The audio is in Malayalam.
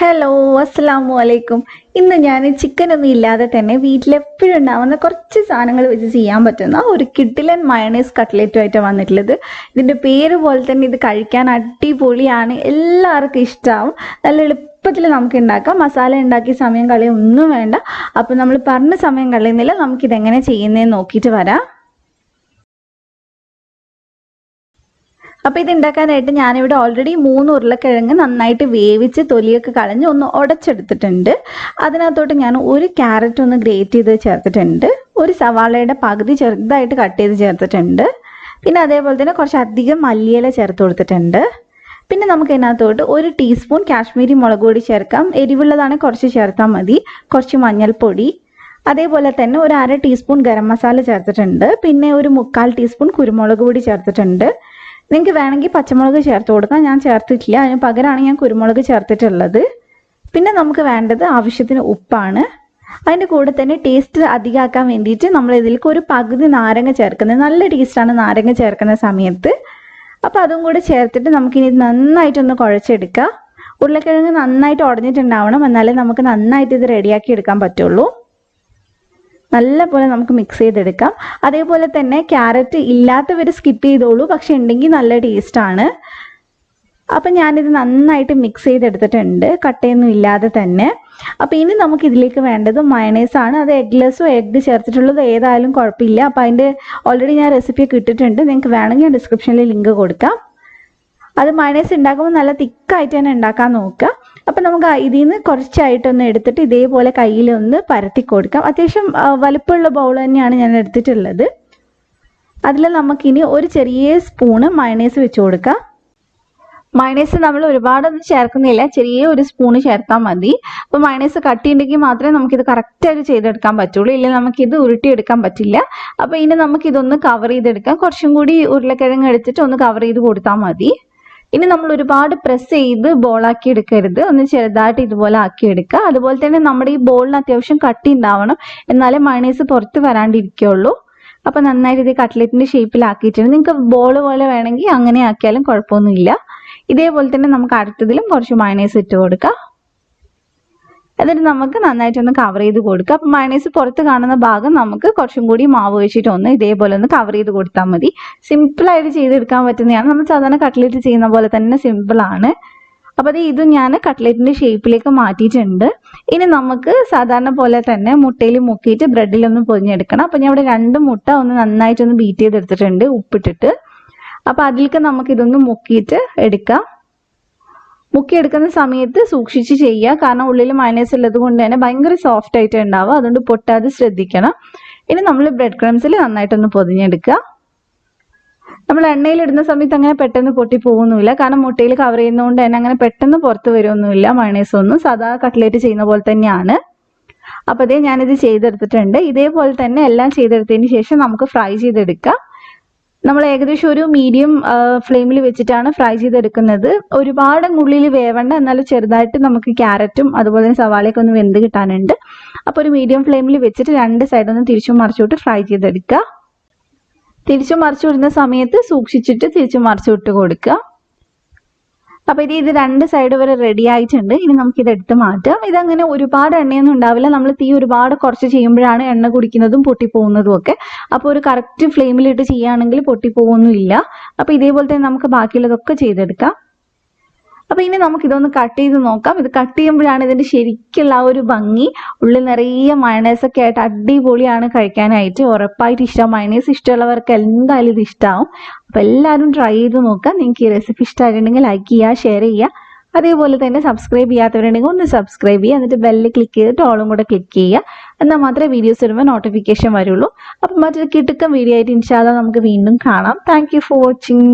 ഹലോ അസ്സലാമു അലൈക്കും. ഇന്ന് ഞാൻ ചിക്കനൊന്നും ഇല്ലാതെ തന്നെ വീട്ടിലെപ്പോഴും ഉണ്ടാവുന്ന കുറച്ച് സാധനങ്ങൾ വെച്ച് ചെയ്യാൻ പറ്റുന്ന ഒരു കിഡിലൻ മയണൈസ് കട്ട്ലറ്റുമായിട്ട് വന്നിട്ടുള്ളത്. ഇതിൻ്റെ പേര് പോലെ തന്നെ ഇത് കഴിക്കാൻ അടിപൊളിയാണ്, എല്ലാവർക്കും ഇഷ്ടമാവും. നല്ല എളുപ്പത്തിൽ നമുക്ക് ഉണ്ടാക്കാം. മസാല ഉണ്ടാക്കി സമയം കളയൊന്നും വേണ്ട. അപ്പോൾ നമ്മൾ പറഞ്ഞ സമയം കളയുന്നില്ല, നമുക്കിതെങ്ങനെ ചെയ്യുന്നതെന്ന് നോക്കിയിട്ട് വരാം. അപ്പോൾ ഇത് ഉണ്ടാക്കാനായിട്ട് ഞാനിവിടെ ഓൾറെഡി 3 ഉരുളക്കിഴങ്ങ് നന്നായിട്ട് വേവിച്ച് തൊലിയൊക്കെ കളഞ്ഞ് ഒന്ന് ഉടച്ചെടുത്തിട്ടുണ്ട്. അതിനകത്തോട്ട് ഞാൻ ഒരു ക്യാരറ്റ് ഒന്ന് ഗ്രേറ്റ് ചെയ്ത് ചേർത്തിട്ടുണ്ട്, ഒരു സവാളയുടെ പകുതി ചെറുതായിട്ട് കട്ട് ചെയ്ത് ചേർത്തിട്ടുണ്ട്, പിന്നെ അതേപോലെ തന്നെ കുറച്ചധികം മല്ലിയില ചേർത്ത് കൊടുത്തിട്ടുണ്ട്. പിന്നെ നമുക്ക് ഇതിനകത്തോട്ട് 1 ടീസ്പൂൺ കാശ്മീരി മുളക് പൊടി ചേർക്കാം. എരിവുള്ളതാണെങ്കിൽ കുറച്ച് ചേർത്താൽ മതി. കുറച്ച് മഞ്ഞൾപ്പൊടി, അതേപോലെ തന്നെ ഒരു 1/2 ടീസ്പൂൺ ഗരം മസാല ചേർത്തിട്ടുണ്ട്. പിന്നെ ഒരു 1/4 ടീസ്പൂൺ കുരുമുളക് പൊടി ചേർത്തിട്ടുണ്ട്. നിങ്ങൾക്ക് വേണമെങ്കിൽ പച്ചമുളക് ചേർത്ത് കൊടുക്കാം, ഞാൻ ചേർത്തിട്ടില്ല, അതിന് പകരമാണ് ഞാൻ കുരുമുളക് ചേർത്തിട്ടുള്ളത്. പിന്നെ നമുക്ക് വേണ്ടത് ആവശ്യത്തിന് ഉപ്പാണ്. അതിൻ്റെ കൂടെ തന്നെ ടേസ്റ്റ് അധികമാക്കാൻ വേണ്ടിയിട്ട് നമ്മൾ ഇതിലേക്ക് ഒരു പകുതി നാരങ്ങ ചേർക്കുന്നത്. നല്ല ടേസ്റ്റാണ് നാരങ്ങ ചേർക്കുന്ന സമയത്ത്. അപ്പോൾ അതും കൂടെ ചേർത്തിട്ട് നമുക്കിനി നന്നായിട്ടൊന്ന് കുഴച്ചെടുക്കാം. ഉരുളക്കിഴങ്ങ് നന്നായിട്ട് ഉടഞ്ഞിട്ടുണ്ടാവണം, എന്നാലേ നമുക്ക് നന്നായിട്ട് ഇത് റെഡിയാക്കി എടുക്കാൻ പറ്റുള്ളൂ. നല്ല പോലെ നമുക്ക് മിക്സ് ചെയ്തെടുക്കാം. അതേപോലെ തന്നെ ക്യാരറ്റ് ഇല്ലാത്തവർ സ്കിപ്പ് ചെയ്തോളൂ, പക്ഷെ ഉണ്ടെങ്കിൽ നല്ല ടേസ്റ്റാണ്. അപ്പം ഞാനിത് നന്നായിട്ട് മിക്സ് ചെയ്തെടുത്തിട്ടുണ്ട്, കട്ടയൊന്നും ഇല്ലാതെ തന്നെ. അപ്പോൾ ഇനി നമുക്ക് ഇതിലേക്ക് വേണ്ടത് മയണൈസാണ്. അത് എഗ്ലെസ്സോ എഗ്ഗ് ചേർത്തിട്ടുള്ളത് ഏതായാലും കുഴപ്പമില്ല. അപ്പോൾ അതിൻ്റെ ഓൾറെഡി ഞാൻ റെസിപ്പിയൊക്കെ ഇട്ടിട്ടുണ്ട്, നിങ്ങൾക്ക് വേണമെങ്കിൽ ഞാൻ ഡിസ്ക്രിപ്ഷനിൽ ലിങ്ക് കൊടുക്കാം. അത് മയണൈസ് ഉണ്ടാക്കുമ്പോൾ നല്ല തിക്കായിട്ട് തന്നെ ഉണ്ടാക്കാൻ നോക്കുക. അപ്പം നമുക്ക് ഇതിൽ നിന്ന് കുറച്ചായിട്ടൊന്ന് എടുത്തിട്ട് ഇതേപോലെ കയ്യിലൊന്ന് പരത്തി കൊടുക്കാം. അത്യാവശ്യം വലുപ്പമുള്ള ബൗൾ തന്നെയാണ് ഞാൻ എടുത്തിട്ടുള്ളത്. അതിൽ നമുക്കിനി ഒരു ചെറിയ സ്പൂണ് മയണൈസ് വെച്ച് കൊടുക്കാം. മയണൈസ് നമ്മൾ ഒരുപാടൊന്നും ചേർക്കുന്നില്ല, ചെറിയ ഒരു സ്പൂണ് ചേർത്താൽ മതി. അപ്പോൾ മയണൈസ് കട്ടിയുണ്ടെങ്കിൽ മാത്രമേ നമുക്കിത് കറക്റ്റായിട്ട് ചെയ്തെടുക്കാൻ പറ്റുള്ളൂ, ഇല്ലെങ്കിൽ നമുക്കിത് ഉരുട്ടിയെടുക്കാൻ പറ്റില്ല. അപ്പോൾ ഇനി നമുക്കിതൊന്ന് കവർ ചെയ്തെടുക്കാം. കുറച്ചും കൂടി ഉരുളക്കിഴങ്ങ് എടുത്തിട്ട് ഒന്ന് കവർ ചെയ്ത് കൊടുത്താൽ മതി. ഇനി നമ്മൾ ഒരുപാട് പ്രസ് ചെയ്ത് ബോളാക്കി എടുക്കരുത്, ഒന്ന് ചെറുതായിട്ട് ഇതുപോലെ ആക്കി എടുക്കുക. അതുപോലെ തന്നെ നമ്മുടെ ഈ ബോളിന് അത്യാവശ്യം കട്ടി ഉണ്ടാവണം, എന്നാലേ മയണൈസ് പുറത്ത് വരാണ്ടിരിക്കുള്ളൂ. അപ്പം നന്നായിട്ട് ഇത് കട്ട്ലറ്റിൻ്റെ ഷേപ്പിലാക്കിയിട്ടുണ്ട്. നിങ്ങൾക്ക് ബോൾ പോലെ വേണമെങ്കിൽ അങ്ങനെ ആക്കിയാലും കുഴപ്പമൊന്നുമില്ല. ഇതേപോലെ തന്നെ നമുക്ക് അടുത്തതിലും കുറച്ച് മയണൈസ് ഇട്ട് കൊടുക്കാം. എന്നിട്ട് നമുക്ക് നന്നായിട്ടൊന്ന് കവർ ചെയ്ത് കൊടുക്കുക. അപ്പം മയണൈസ് പുറത്ത് കാണുന്ന ഭാഗം നമുക്ക് കുറച്ചും കൂടി മാവ് വെച്ചിട്ട് ഒന്ന് ഇതേപോലെ ഒന്ന് കവർ ചെയ്ത് കൊടുത്താൽ മതി. സിമ്പിളായിട്ട് ചെയ്തെടുക്കാൻ പറ്റുന്നതാണ്. നമ്മൾ സാധാരണ കട്ട്ലറ്റ് ചെയ്യുന്ന പോലെ തന്നെ സിമ്പിളാണ്. അപ്പോൾ ഇത് ഞാൻ കട്ട്ലറ്റിൻ്റെ ഷേപ്പിലേക്ക് മാറ്റിയിട്ടുണ്ട്. ഇനി നമുക്ക് സാധാരണ പോലെ തന്നെ മുട്ടയിൽ മുക്കിയിട്ട് ബ്രെഡിലൊന്ന് പൊതിഞ്ഞെടുക്കണം. അപ്പോൾ ഞാൻ ഇവിടെ 2 മുട്ട ഒന്ന് നന്നായിട്ടൊന്ന് ബീറ്റ് ചെയ്തെടുത്തിട്ടുണ്ട് ഉപ്പിട്ടിട്ട്. അപ്പോൾ അതിലേക്ക് നമുക്കിതൊന്ന് മുക്കിയിട്ട് എടുക്കാം. മുക്കിയെടുക്കുന്ന സമയത്ത് സൂക്ഷിച്ച് ചെയ്യുക, കാരണം ഉള്ളിൽ മയണൈസ് ഉള്ളത് കൊണ്ട് തന്നെ ഭയങ്കര സോഫ്റ്റ് ആയിട്ട് ഉണ്ടാവുക, അതുകൊണ്ട് പൊട്ടാതെ ശ്രദ്ധിക്കണം. ഇനി നമ്മൾ ബ്രെഡ് ക്രംസിൽ നന്നായിട്ടൊന്ന് പൊതിഞ്ഞെടുക്കുക. നമ്മൾ എണ്ണയിലിടുന്ന സമയത്ത് അങ്ങനെ പെട്ടെന്ന് പൊട്ടി പോകുന്നില്ല, കാരണം മുട്ടയിൽ കവർ ചെയ്യുന്നതുകൊണ്ട് തന്നെ അങ്ങനെ പെട്ടെന്ന് പുറത്ത് വരുമൊന്നുമില്ല. മയണൈസ് ഒന്നും സാധാ കട്ട്ലേറ്റ് ചെയ്യുന്ന പോലെ തന്നെയാണ്. അപ്പോൾ ഞാനിത് ചെയ്തെടുത്തിട്ടുണ്ട്. ഇതേപോലെ തന്നെ എല്ലാം ചെയ്തെടുത്തതിന് ശേഷം നമുക്ക് ഫ്രൈ ചെയ്തെടുക്കാം. നമ്മൾ ഏകദേശം ഒരു മീഡിയം ഫ്ലെയിമിൽ വെച്ചിട്ടാണ് ഫ്രൈ ചെയ്തെടുക്കുന്നത്. ഒരുപാട് ഉള്ളിൽ വേവണ്ട, എന്നാലും ചെറുതായിട്ട് നമുക്ക് ക്യാരറ്റും അതുപോലെ തന്നെ സവാളയൊക്കെ ഒന്ന് വെന്ത് കിട്ടാനുണ്ട്. അപ്പോൾ ഒരു മീഡിയം ഫ്ലെയിമിൽ വെച്ചിട്ട് 2 സൈഡൊന്ന് തിരിച്ചും മറിച്ചോട്ട് ഫ്രൈ ചെയ്തെടുക്കുക. തിരിച്ചു മറിച്ചു വിടുന്ന സമയത്ത് സൂക്ഷിച്ചിട്ട് തിരിച്ചു മറിച്ചു വിട്ട് കൊടുക്കുക. അപ്പോൾ ഇത് 2 സൈഡ് വരെ റെഡി ആയിട്ടുണ്ട്. ഇനി നമുക്കിത് എടുത്ത് മാറ്റാം. ഇതങ്ങനെ ഒരുപാട് എണ്ണയൊന്നും ഉണ്ടാവില്ല, നമ്മൾ തീ ഒരുപാട് കുറച്ച് ചെയ്യുമ്പോഴാണ് എണ്ണ കുടിക്കുന്നതും പൊട്ടിപ്പോകുന്നതും ഒക്കെ. അപ്പോൾ ഒരു കറക്റ്റ് ഫ്ലെയിമിലിട്ട് ചെയ്യുകയാണെങ്കിൽ പൊട്ടിപ്പോകുന്നില്ല. അപ്പോൾ ഇതേപോലെ തന്നെ നമുക്ക് ബാക്കിയുള്ളതൊക്കെ ചെയ്തെടുക്കാം. അപ്പോൾ ഇനി നമുക്കിതൊന്ന് കട്ട് ചെയ്ത് നോക്കാം. ഇത് കട്ട് ചെയ്യുമ്പോഴാണ് ഇതിൻ്റെ ശരിക്കുള്ള ആ ഒരു ഭംഗി. ഉള്ളിൽ നിറയെ മയണൈസൊക്കെ ആയിട്ട് അടിപൊളിയാണ് കഴിക്കാനായിട്ട്. ഉറപ്പായിട്ട് ഇഷ്ടം, മയണൈസ് ഇഷ്ടമുള്ളവർക്ക് എന്തായാലും ഇത് ഇഷ്ടമാവും. അപ്പോൾ എല്ലാവരും ട്രൈ ചെയ്ത് നോക്കാം. നിങ്ങൾക്ക് ഈ റെസിപ്പി ഇഷ്ടമായിട്ടുണ്ടെങ്കിൽ ലൈക്ക് ചെയ്യുക, ഷെയർ ചെയ്യുക. അതേപോലെ തന്നെ സബ്സ്ക്രൈബ് ചെയ്യാത്തവരുണ്ടെങ്കിൽ ഒന്ന് സബ്സ്ക്രൈബ് ചെയ്യുക, എന്നിട്ട് ബെല്ല് ക്ലിക്ക് ചെയ്തിട്ട് ഓളും കൂടെ ക്ലിക്ക് ചെയ്യുക. എന്നാൽ മാത്രമേ വീഡിയോസ് വരുമ്പോൾ നോട്ടിഫിക്കേഷൻ വരുള്ളൂ. അപ്പം മറ്റൊരു കിടുക്കൻ വീഡിയോ ആയിട്ട് ഇൻഷാ അല്ലാഹ് നമുക്ക് വീണ്ടും കാണാം. Thank you for watching.